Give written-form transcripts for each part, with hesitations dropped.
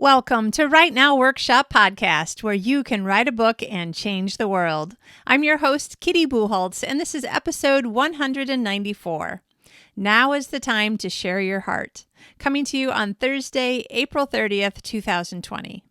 Welcome to Write Now Workshop Podcast, where you can write a book and change the world. I'm your host, Kitty Bucholtz, and this is episode 194. Now is the time to share your heart. Coming to you on Thursday, April 30th, 2020.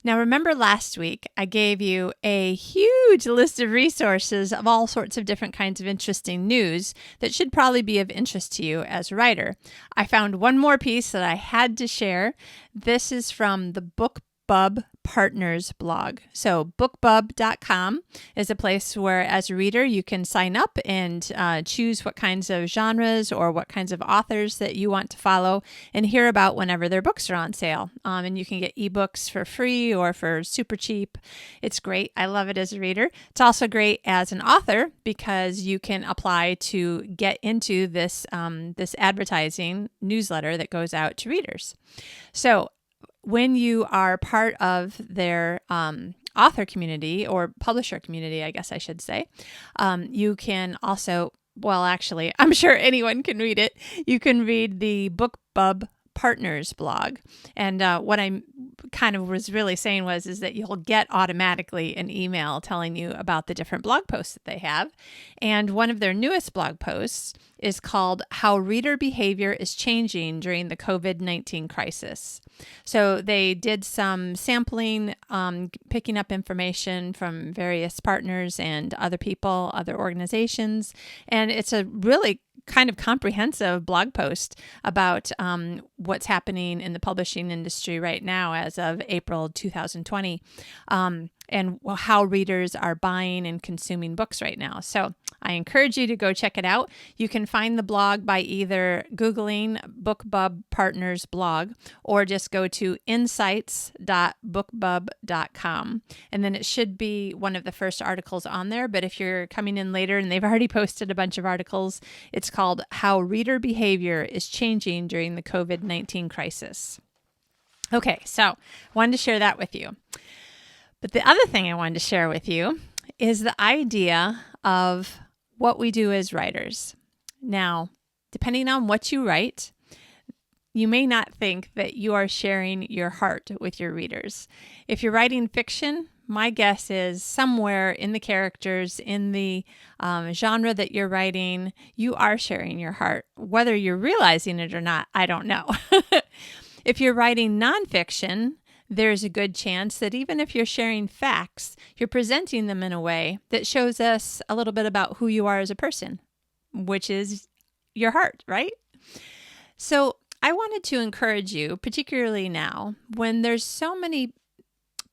Now, remember last week, I gave you a huge list of resources of all sorts of different kinds of interesting news that should probably be of interest to you as a writer. I found one more piece that I had to share. This is from the BookBub Partners blog. So bookbub.com is a place where, as a reader, you can sign up and choose what kinds of genres or what kinds of authors that you want to follow and hear about whenever their books are on sale. And you can get ebooks for free or for super cheap. It's great. I love it as a reader. It's also great as an author because you can apply to get into this advertising newsletter that goes out to readers. So when you are part of their author community or publisher community, I guess I should say, you can also, actually, I'm sure anyone can read it. You can read the BookBub Partners blog. And what I kind of was really saying is that you'll get automatically an email telling you about the different blog posts that they have. And one of their newest blog posts is called How Reader Behavior is Changing During the COVID-19 Crisis. So they did some sampling, picking up information from various partners and other people, other organizations. And it's a really kind of comprehensive blog post about what's happening in the publishing industry right now as of April 2020, and how readers are buying and consuming books right now. So I encourage you to go check it out. You can find the blog by either Googling BookBub Partners blog or just go to insights.bookbub.com. And then it should be one of the first articles on there. But if you're coming in later and they've already posted a bunch of articles, it's called How Reader Behavior is Changing During the COVID-19 Crisis. Okay, so I wanted to share that with you. But the other thing I wanted to share with you is the idea of what we do as writers. Now, depending on what you write, you may not think that you are sharing your heart with your readers. If you're writing fiction, my guess is somewhere in the characters, in the genre that you're writing, you are sharing your heart. Whether you're realizing it or not, I don't know. If you're writing nonfiction, there's a good chance that even if you're sharing facts, you're presenting them in a way that shows us a little bit about who you are as a person, which is your heart, right? So I wanted to encourage you, particularly now, when there's so many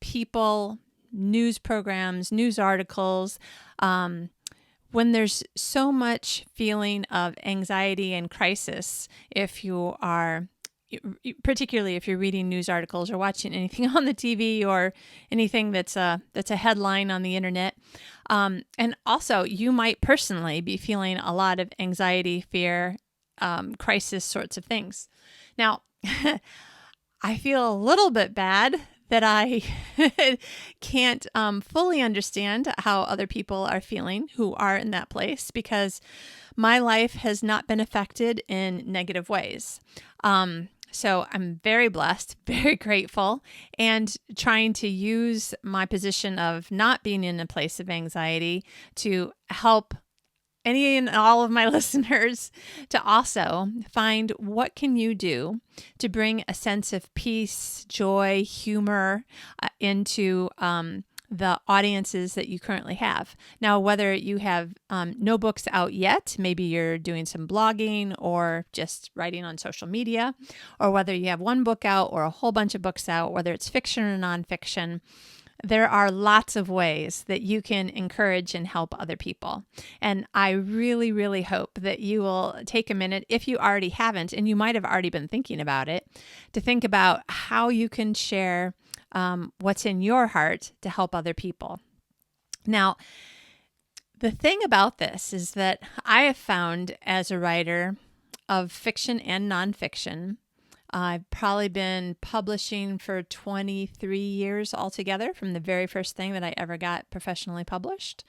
people, news programs, news articles, when there's so much feeling of anxiety and crisis, particularly if you're reading news articles or watching anything on the TV or anything that's a headline on the internet. And also, you might personally be feeling a lot of anxiety, fear, crisis sorts of things. Now, I feel a little bit bad that I can't fully understand how other people are feeling who are in that place, because my life has not been affected in negative ways. So I'm very blessed, very grateful, and trying to use my position of not being in a place of anxiety to help any and all of my listeners to also find what can you do to bring a sense of peace, joy, humor into the audiences that you currently have. Now, whether you have no books out yet, maybe you're doing some blogging or just writing on social media, or whether you have one book out or a whole bunch of books out, whether it's fiction or nonfiction, there are lots of ways that you can encourage and help other people. And I really, really hope that you will take a minute, if you already haven't, and you might have already been thinking about it, to think about how you can share what's in your heart to help other people. Now, the thing about this is that I have found as a writer of fiction and nonfiction, I've probably been publishing for 23 years altogether from the very first thing that I ever got professionally published.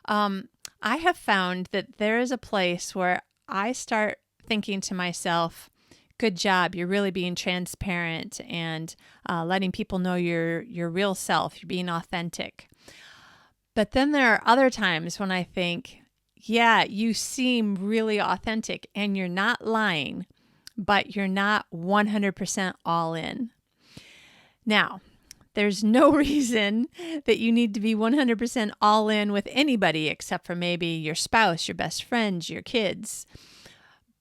I have found that there is a place where I start thinking to myself, good job. You're really being transparent and letting people know your real self. You're being authentic. But then there are other times when I think, yeah, you seem really authentic and you're not lying, but you're not 100% all in. Now, there's no reason that you need to be 100% all in with anybody except for maybe your spouse, your best friends, your kids.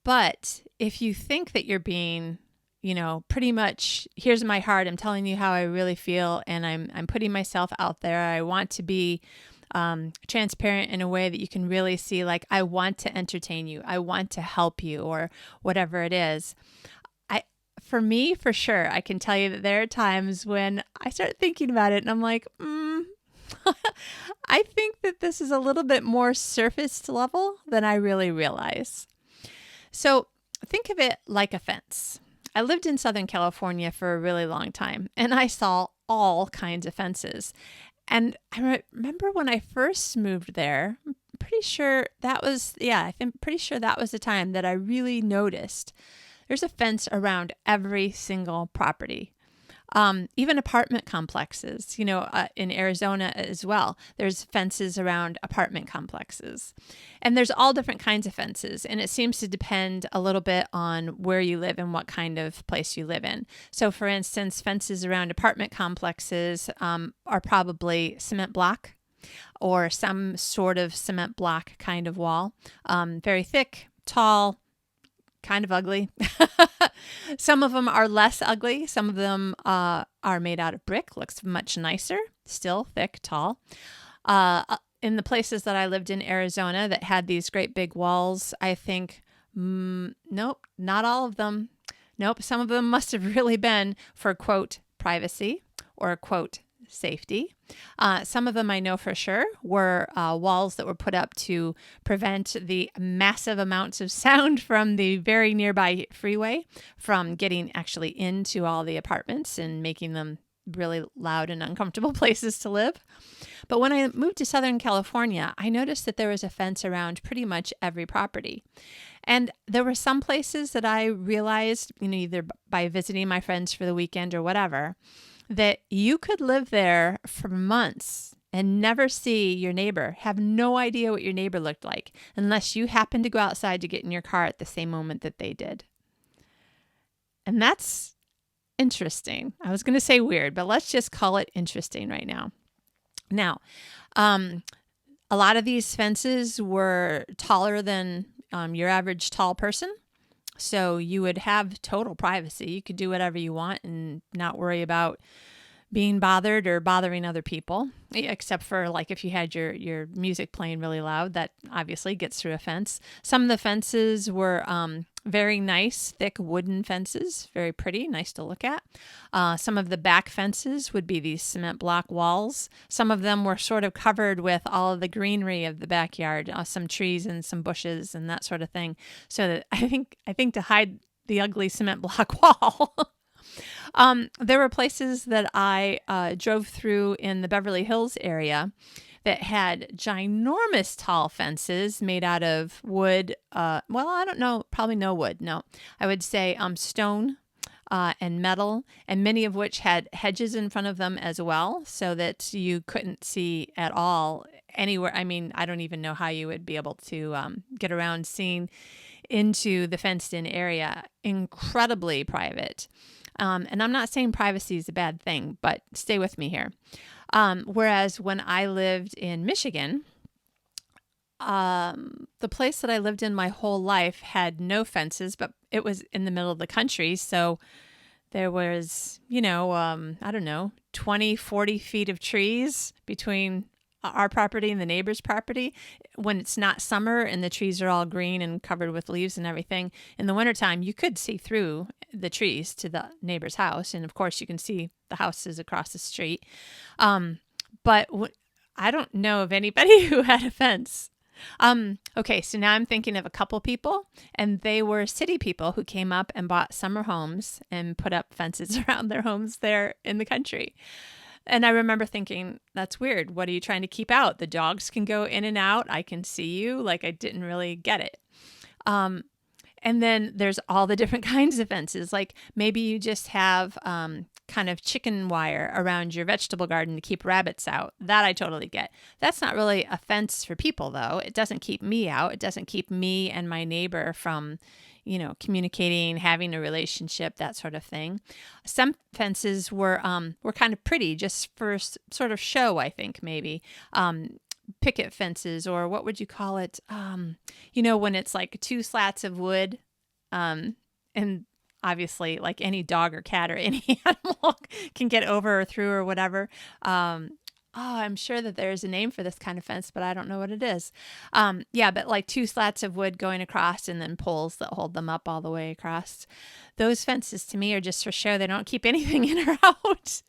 But if you think that you're being, pretty much, here's my heart, I'm telling you how I really feel, and I'm putting myself out there. I want to be transparent in a way that you can really see, like, I want to entertain you. I want to help you, or whatever it is. For me, for sure, I can tell you that there are times when I start thinking about it and I'm like, I think that this is a little bit more surface level than I really realize. So think of it like a fence. I lived in Southern California for a really long time, and I saw all kinds of fences. And I remember when I first moved there, I'm pretty sure that was the time that I really noticed there's a fence around every single property. Even apartment complexes, in Arizona as well, there's fences around apartment complexes. And there's all different kinds of fences. And it seems to depend a little bit on where you live and what kind of place you live in. So for instance, fences around apartment complexes are probably cement block or some sort of cement block kind of wall. Very thick, tall, kind of ugly. Some of them are less ugly. Some of them are made out of brick, looks much nicer, still thick, tall. In the places that I lived in Arizona that had these great big walls, I think, nope, not all of them. Nope, some of them must have really been for, quote, privacy or, quote, safety. Some of them I know for sure were walls that were put up to prevent the massive amounts of sound from the very nearby freeway from getting actually into all the apartments and making them really loud and uncomfortable places to live. But when I moved to Southern California, I noticed that there was a fence around pretty much every property. And there were some places that I realized, either by visiting my friends for the weekend or whatever, that you could live there for months and never see your neighbor, have no idea what your neighbor looked like, unless you happened to go outside to get in your car at the same moment that they did. And that's interesting. I was going to say weird, but let's just call it interesting right now. Now, a lot of these fences were taller than your average tall person. So you would have total privacy. You could do whatever you want and not worry about being bothered or bothering other people, except for like if you had your music playing really loud, that obviously gets through a fence. Some of the fences were very nice, thick wooden fences, very pretty, nice to look at. Some of the back fences would be these cement block walls. Some of them were sort of covered with all of the greenery of the backyard, some trees and some bushes and that sort of thing. So that I think to hide the ugly cement block wall. There were places that I drove through in the Beverly Hills area that had ginormous tall fences made out of wood. I don't know, probably no wood. No, I would say stone and metal, and many of which had hedges in front of them as well, so that you couldn't see at all anywhere. I mean, I don't even know how you would be able to get around seeing into the fenced-in area. Incredibly private. And I'm not saying privacy is a bad thing, but stay with me here. Whereas when I lived in Michigan, the place that I lived in my whole life had no fences, but it was in the middle of the country. So there was, 20, 40 feet of trees between our property and the neighbor's property. When it's not summer and the trees are all green and covered with leaves and everything, in the wintertime, you could see through the trees to the neighbor's house. And of course, you can see the houses across the street. But I don't know of anybody who had a fence. Okay, so now I'm thinking of a couple people, and they were city people who came up and bought summer homes and put up fences around their homes there in the country. And I remember thinking, that's weird. What are you trying to keep out? The dogs can go in and out. I can see you. Like, I didn't really get it. And then there's all the different kinds of fences. Like maybe you just have kind of chicken wire around your vegetable garden to keep rabbits out. That I totally get. That's not really a fence for people, though. It doesn't keep me out. It doesn't keep me and my neighbor from, communicating, having a relationship, that sort of thing. Some fences were kind of pretty, just for sort of show, I think, maybe. Picket fences, or what would you call it? When it's like two slats of wood, and obviously like any dog or cat or any animal can get over or through or whatever. I'm sure that there's a name for this kind of fence, but I don't know what it is. But like two slats of wood going across and then poles that hold them up all the way across. Those fences to me are just for show. They don't keep anything in or out.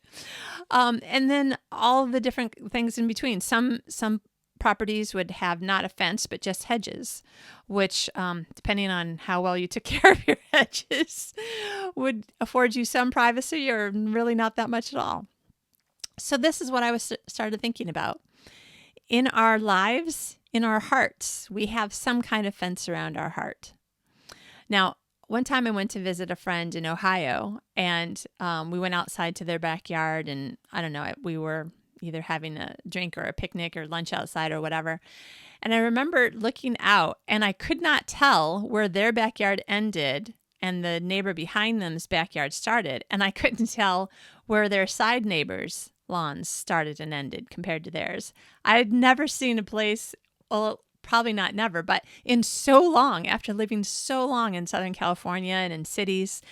And then all the different things in between. Some properties would have not a fence, but just hedges, which, depending on how well you took care of your hedges, would afford you some privacy or really not that much at all. So this is what I started thinking about. In our lives, in our hearts, we have some kind of fence around our heart. Now, one time I went to visit a friend in Ohio, and we went outside to their backyard, and I don't know, we were either having a drink or a picnic or lunch outside or whatever. And I remember looking out, and I could not tell where their backyard ended and the neighbor behind them's backyard started. And I couldn't tell where their side neighbors' lawns started and ended compared to theirs. I had never seen a place, well, probably not never, but in so long, after living so long in Southern California and in cities,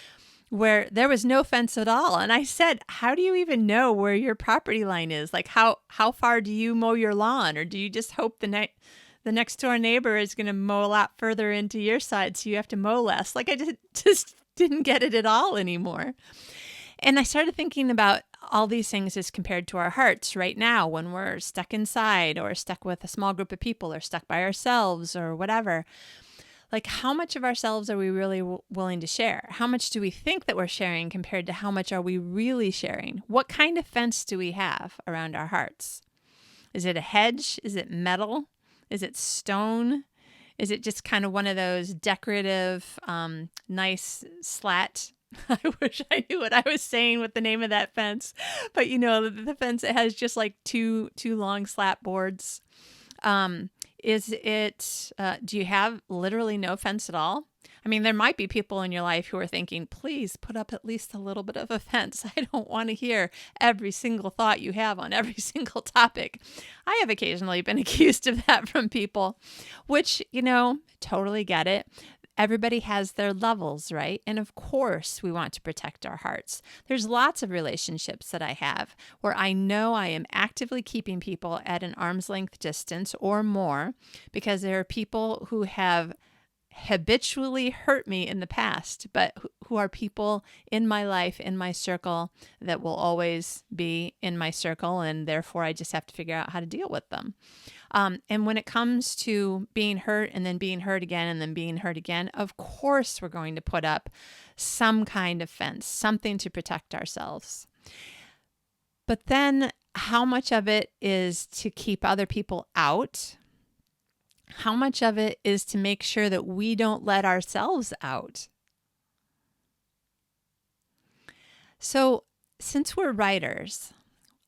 where there was no fence at all. And I said, how do you even know where your property line is? Like how far do you mow your lawn? Or do you just hope the next door neighbor is going to mow a lot further into your side so you have to mow less? Like I just didn't get it at all anymore. And I started thinking about all these things as compared to our hearts right now when we're stuck inside or stuck with a small group of people or stuck by ourselves or whatever. Like, how much of ourselves are we really willing to share? How much do we think that we're sharing compared to how much are we really sharing? What kind of fence do we have around our hearts? Is it a hedge? Is it metal? Is it stone? Is it just kind of one of those decorative, nice slat? I wish I knew what I was saying with the name of that fence. But the fence that has just like two long slat boards. Is it, do you have literally no fence at all? I mean, there might be people in your life who are thinking, please put up at least a little bit of a fence. I don't want to hear every single thought you have on every single topic. I have occasionally been accused of that from people, which, totally get it. Everybody has their levels, right? And of course, we want to protect our hearts. There's lots of relationships that I have where I know I am actively keeping people at an arm's length distance or more because there are people who have habitually hurt me in the past, but who are people in my life, in my circle, that will always be in my circle, and therefore I just have to figure out how to deal with them. And when it comes to being hurt and then being hurt again and then being hurt again, of course we're going to put up some kind of fence, something to protect ourselves. But then how much of it is to keep other people out? How much of it is to make sure that we don't let ourselves out? So since we're writers,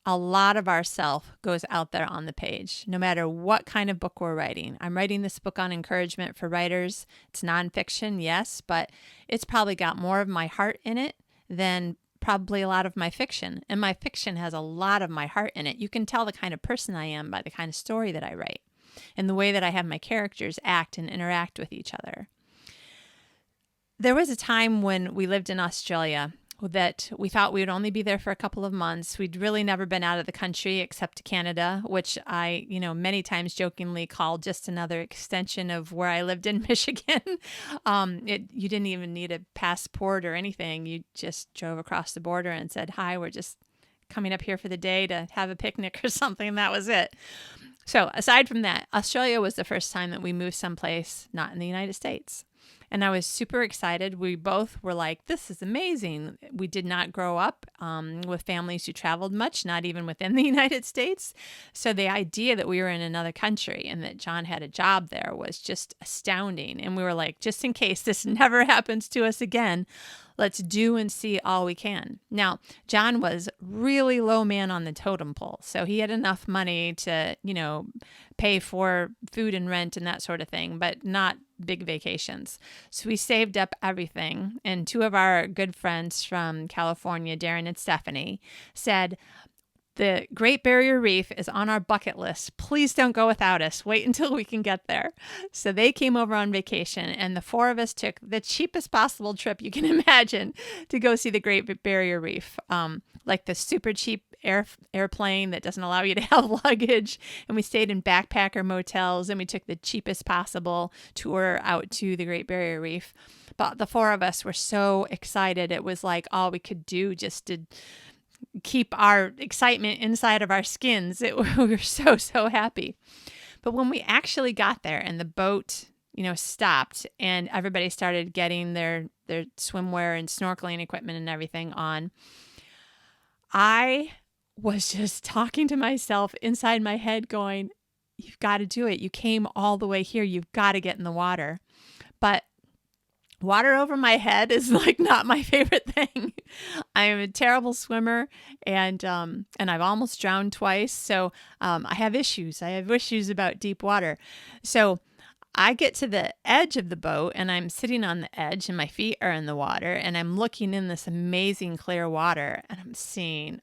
a lot of ourself goes out there on the page, no matter what kind of book we're writing. I'm writing this book on encouragement for writers. It's nonfiction, yes, but it's probably got more of my heart in it than probably a lot of my fiction. And my fiction has a lot of my heart in it. You can tell the kind of person I am by the kind of story that I write and the way that I have my characters act and interact with each other. There was a time when we lived in Australia that we thought we would only be there for a couple of months. We'd really never been out of the country except to Canada, which I, many times jokingly called just another extension of where I lived in Michigan. You didn't even need a passport or anything. You just drove across the border and said, hi, we're just coming up here for the day to have a picnic or something. And that was it. So aside from that, Australia was the first time that we moved someplace not in the United States. And I was super excited. We both were like, this is amazing. We did not grow up with families who traveled much, not even within the United States. So the idea that we were in another country and that John had a job there was just astounding. And we were like, just in case this never happens to us again, let's do and see all we can. Now, John was really low man on the totem pole. So he had enough money to, pay for food and rent and that sort of thing, but not big vacations. So we saved up everything. And two of our good friends from California, Darren and Stephanie, said, the Great Barrier Reef is on our bucket list. Please don't go without us. Wait until we can get there. So they came over on vacation, and the four of us took the cheapest possible trip you can imagine to go see the Great Barrier Reef. Like the super cheap airplane that doesn't allow you to have luggage. And we stayed in backpacker motels, and we took the cheapest possible tour out to the Great Barrier Reef. But the four of us were so excited. It was like all we could do just to keep our excitement inside of our skins. We were so happy. But when we actually got there and the boat, stopped and everybody started getting their swimwear and snorkeling equipment and everything on, I was just talking to myself inside my head going, you've got to do it. You came all the way here. You've got to get in the water. But water over my head is like not my favorite thing. I am a terrible swimmer, and I've almost drowned twice. So I have issues. I have issues about deep water. So I get to the edge of the boat, and I'm sitting on the edge, and my feet are in the water, and I'm looking in this amazing clear water, and I'm seeing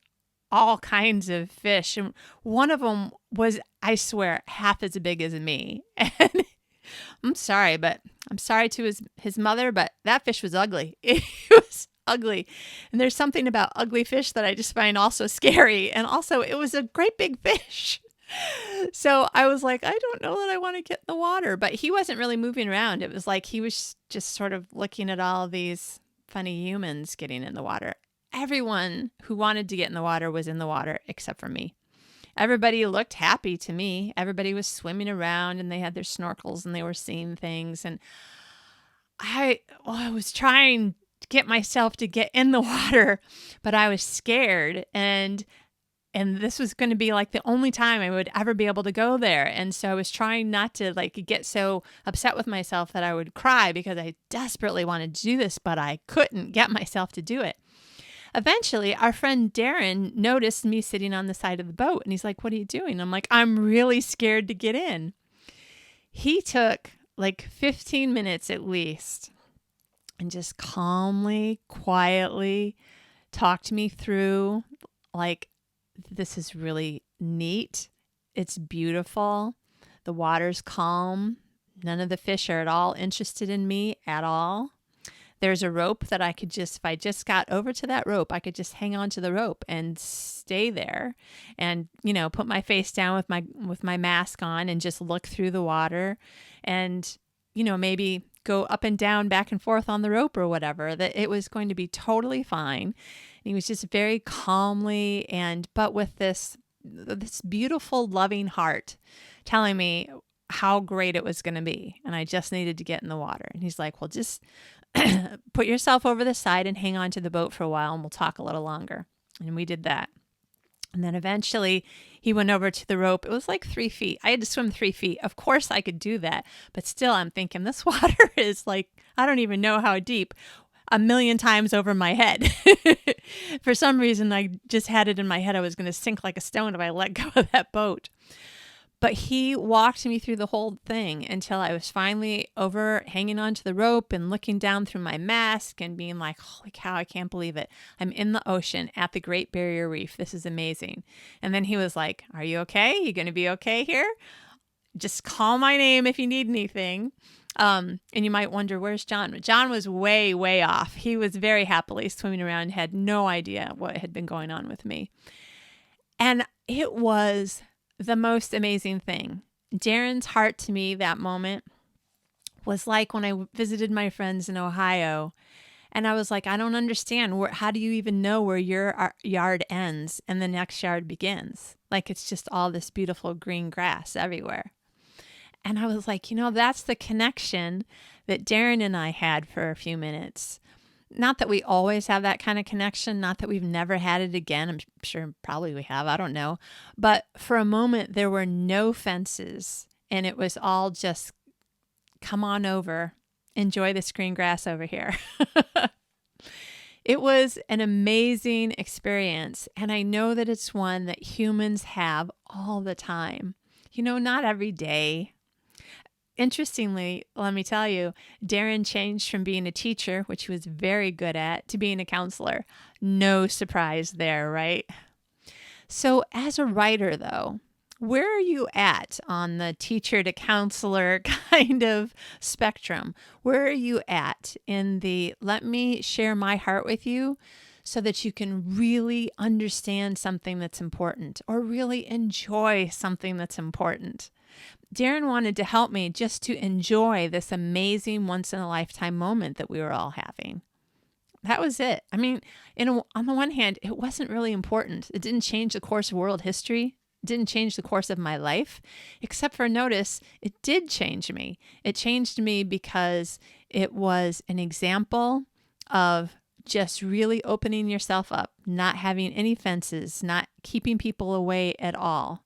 all kinds of fish. And one of them was, I swear, half as big as me. And I'm sorry to his mother, but that fish was ugly. It was ugly. And there's something about ugly fish that I just find also scary. And also, it was a great big fish. So I was like, I don't know that I want to get in the water. But he wasn't really moving around. It was like he was just sort of looking at all these funny humans getting in the water. Everyone who wanted to get in the water was in the water except for me. Everybody looked happy to me. Everybody was swimming around and they had their snorkels and they were seeing things. And I was trying to get myself to get in the water, but I was scared. And this was going to be like the only time I would ever be able to go there. And so I was trying not to get so upset with myself that I would cry because I desperately wanted to do this, but I couldn't get myself to do it. Eventually, our friend Darren noticed me sitting on the side of the boat, and he's like, what are you doing? I'm like, I'm really scared to get in. He took 15 minutes at least and just calmly, quietly talked me through, this is really neat. It's beautiful. The water's calm. None of the fish are at all interested in me at all. There's a rope that I could if I just got over to that rope, I could just hang on to the rope and stay there and, put my face down with my mask on and just look through the water and, maybe go up and down, back and forth on the rope or whatever, that it was going to be totally fine. And he was just very calmly but with this beautiful, loving heart telling me how great it was going to be. And I just needed to get in the water. And he's like, well, just put yourself over the side and hang on to the boat for a while and we'll talk a little longer. And we did that. And then eventually he went over to the rope. It was 3 feet. I had to swim 3 feet. Of course I could do that. But still I'm thinking this water is I don't even know how deep, 1,000,000 times over my head. For some reason, I just had it in my head I was going to sink like a stone if I let go of that boat. But he walked me through the whole thing until I was finally over hanging onto the rope and looking down through my mask and being like, holy cow, I can't believe it. I'm in the ocean at the Great Barrier Reef. This is amazing. And then he was like, are you okay? You going to be okay here? Just call my name if you need anything. And you might wonder, where's John? John was way, way off. He was very happily swimming around and had no idea what had been going on with me. And it was the most amazing thing. Darren's heart to me that moment was like when I visited my friends in Ohio And I was like, I don't understand. How do you even know where your yard ends and the next yard begins? Like, it's just all this beautiful green grass everywhere. And I was like, that's the connection that Darren and I had for a few minutes. Not that we always have that kind of connection, not that we've never had it again. I'm sure probably we have, I don't know. But for a moment, there were no fences, and it was all just, come on over, enjoy this green grass over here. It was an amazing experience, and I know that it's one that humans have all the time. Not every day. Interestingly, let me tell you, Darren changed from being a teacher, which he was very good at, to being a counselor. No surprise there, right? So as a writer, though, where are you at on the teacher to counselor kind of spectrum? Where are you at in the let me share my heart with you so that you can really understand something that's important or really enjoy something that's important? Darren wanted to help me just to enjoy this amazing once-in-a-lifetime moment that we were all having. That was it. I mean, on the one hand, it wasn't really important. It didn't change the course of world history. It didn't change the course of my life, except for notice, it did change me. It changed me because it was an example of just really opening yourself up, not having any fences, not keeping people away at all.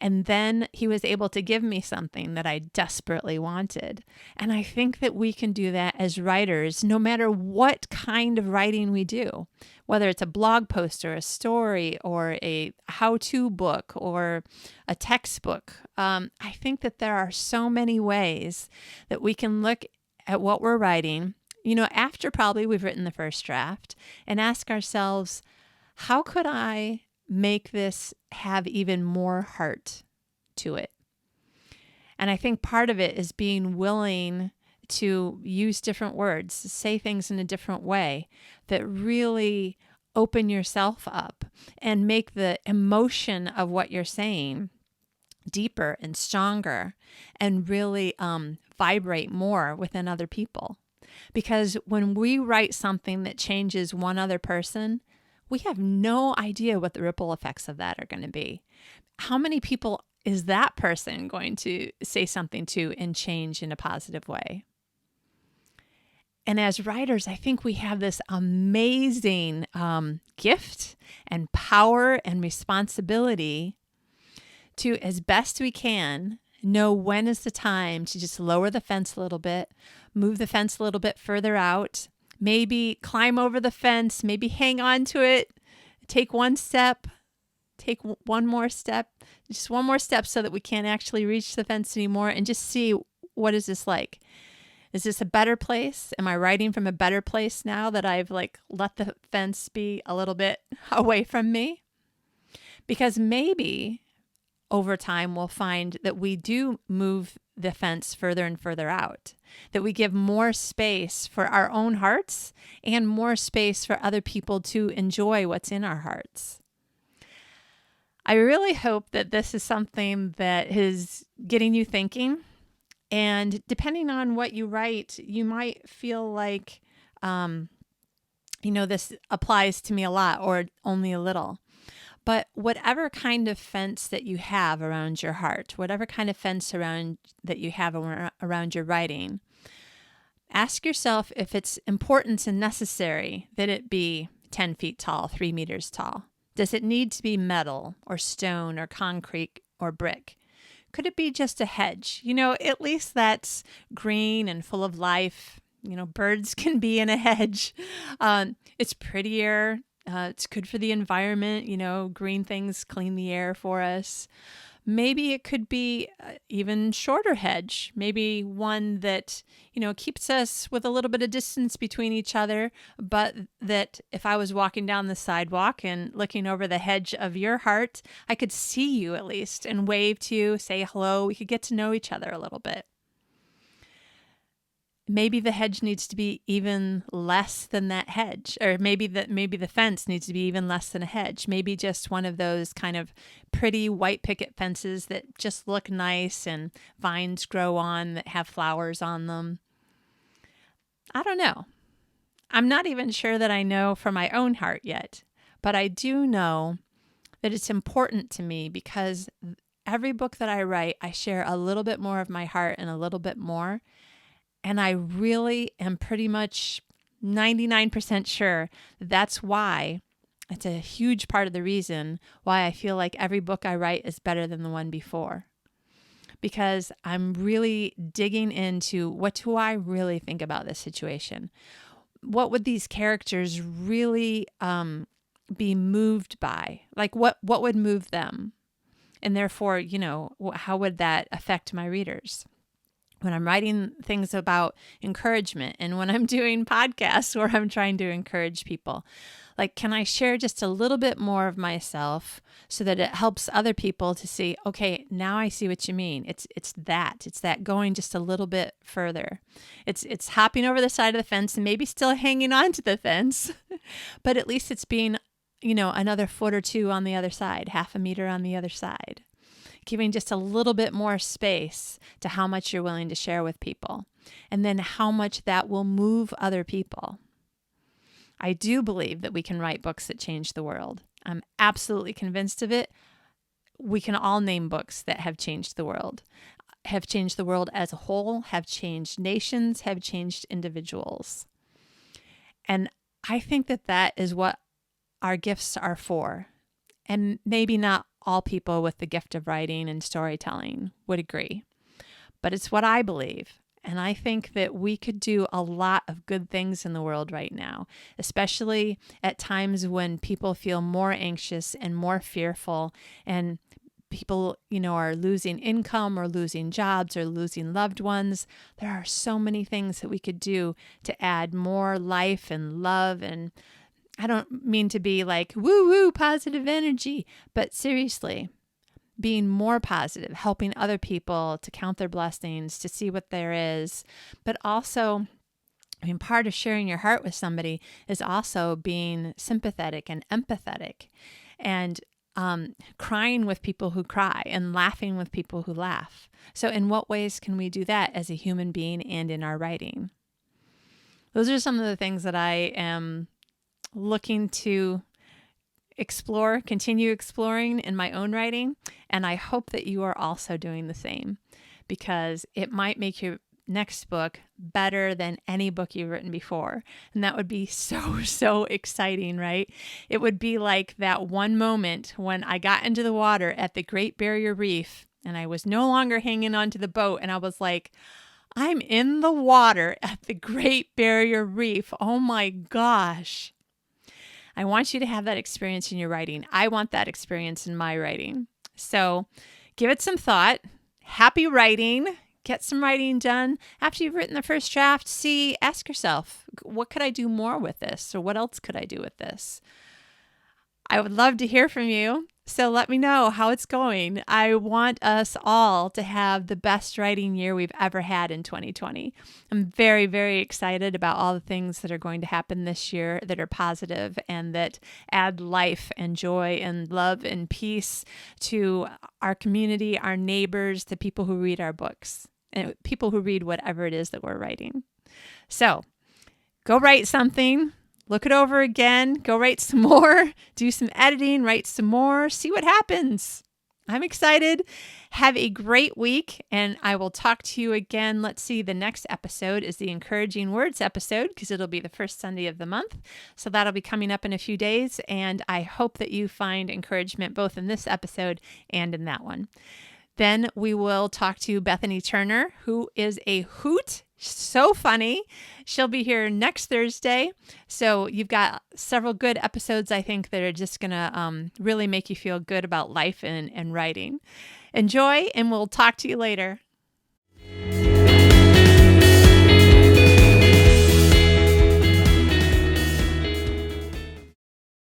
And then he was able to give me something that I desperately wanted. And I think that we can do that as writers, no matter what kind of writing we do, whether it's a blog post or a story or a how-to book or a textbook. I think that there are so many ways that we can look at what we're writing, after probably we've written the first draft, and ask ourselves, how could I make this have even more heart to it? And I think part of it is being willing to use different words, say things in a different way that really open yourself up and make the emotion of what you're saying deeper and stronger and really vibrate more within other people. Because when we write something that changes one other person, we have no idea what the ripple effects of that are going to be. How many people is that person going to say something to and change in a positive way? And as writers, I think we have this amazing gift and power and responsibility to, as best we can, know when is the time to just lower the fence a little bit, move the fence a little bit further out, maybe climb over the fence, maybe hang on to it, take one step, take one more step, just one more step so that we can't actually reach the fence anymore, and just see, what is this like? Is this a better place? Am I writing from a better place now that I've let the fence be a little bit away from me? Because maybe over time we'll find that we do move the fence further and further out, that we give more space for our own hearts and more space for other people to enjoy what's in our hearts. I really hope that this is something that is getting you thinking. And depending on what you write, you might feel like, this applies to me a lot or only a little. But whatever kind of fence that you have around your heart, whatever kind of fence that you have around your writing, ask yourself if it's important and necessary that it be 10 feet tall, 3 meters tall. Does it need to be metal or stone or concrete or brick? Could it be just a hedge? At least that's green and full of life. Birds can be in a hedge. It's prettier. It's good for the environment. Green things clean the air for us. Maybe it could be even shorter hedge, maybe one that, keeps us with a little bit of distance between each other, but that if I was walking down the sidewalk and looking over the hedge of your heart, I could see you at least and wave to you, say hello. We could get to know each other a little bit. Maybe the hedge needs to be even less than that hedge, or maybe the fence needs to be even less than a hedge. Maybe just one of those kind of pretty white picket fences that just look nice and vines grow on that have flowers on them. I don't know. I'm not even sure that I know from my own heart yet, but I do know that it's important to me because every book that I write, I share a little bit more of my heart and a little bit more. And I really am pretty much 99% sure that's why it's a huge part of the reason why I feel like every book I write is better than the one before. Because I'm really digging into what do I really think about this situation? What would these characters really be moved by? Like what would move them? And therefore, how would that affect my readers? When I'm writing things about encouragement and when I'm doing podcasts where I'm trying to encourage people, like, can I share just a little bit more of myself so that it helps other people to see, okay, now I see what you mean. It's that going just a little bit further. It's hopping over the side of the fence and maybe still hanging on to the fence, but at least it's being, another foot or two on the other side, half a meter on the other side. Giving just a little bit more space to how much you're willing to share with people, and then how much that will move other people. I do believe that we can write books that change the world. I'm absolutely convinced of it. We can all name books that have changed the world as a whole, have changed nations, have changed individuals. And I think that that is what our gifts are for. And maybe not all people with the gift of writing and storytelling would agree, but it's what I believe. And I think that we could do a lot of good things in the world right now, especially at times when people feel more anxious and more fearful, and people, are losing income or losing jobs or losing loved ones. There are so many things that we could do to add more life and love. And I don't mean to be like woo-woo positive energy, but seriously, being more positive, helping other people to count their blessings, to see what there is. But also, part of sharing your heart with somebody is also being sympathetic and empathetic, and crying with people who cry and laughing with people who laugh. So in what ways can we do that as a human being and in our writing? Those are some of the things that I am looking to continue exploring in my own writing. And I hope that you are also doing the same, because it might make your next book better than any book you've written before. And that would be so, so exciting, right? It would be like that one moment when I got into the water at the Great Barrier Reef and I was no longer hanging onto the boat. And I was like, I'm in the water at the Great Barrier Reef. Oh my gosh. I want you to have that experience in your writing. I want that experience in my writing. So give it some thought. Happy writing. Get some writing done. After you've written the first draft, ask yourself, what could I do more with this? Or what else could I do with this? I would love to hear from you. So let me know how it's going. I want us all to have the best writing year we've ever had in 2020. I'm very, very excited about all the things that are going to happen this year that are positive and that add life and joy and love and peace to our community, our neighbors, the people who read our books, and people who read whatever it is that we're writing. So go write something. Look it over again, go write some more, do some editing, write some more, see what happens. I'm excited. Have a great week, and I will talk to you again. Let's see, the next episode is the Encouraging Words episode, because it'll be the first Sunday of the month. So that'll be coming up in a few days, and I hope that you find encouragement both in this episode and in that one. Then we will talk to Bethany Turner, who is a hoot. So funny. She'll be here next Thursday. So you've got several good episodes, I think, that are just going to really make you feel good about life and writing. Enjoy, and we'll talk to you later.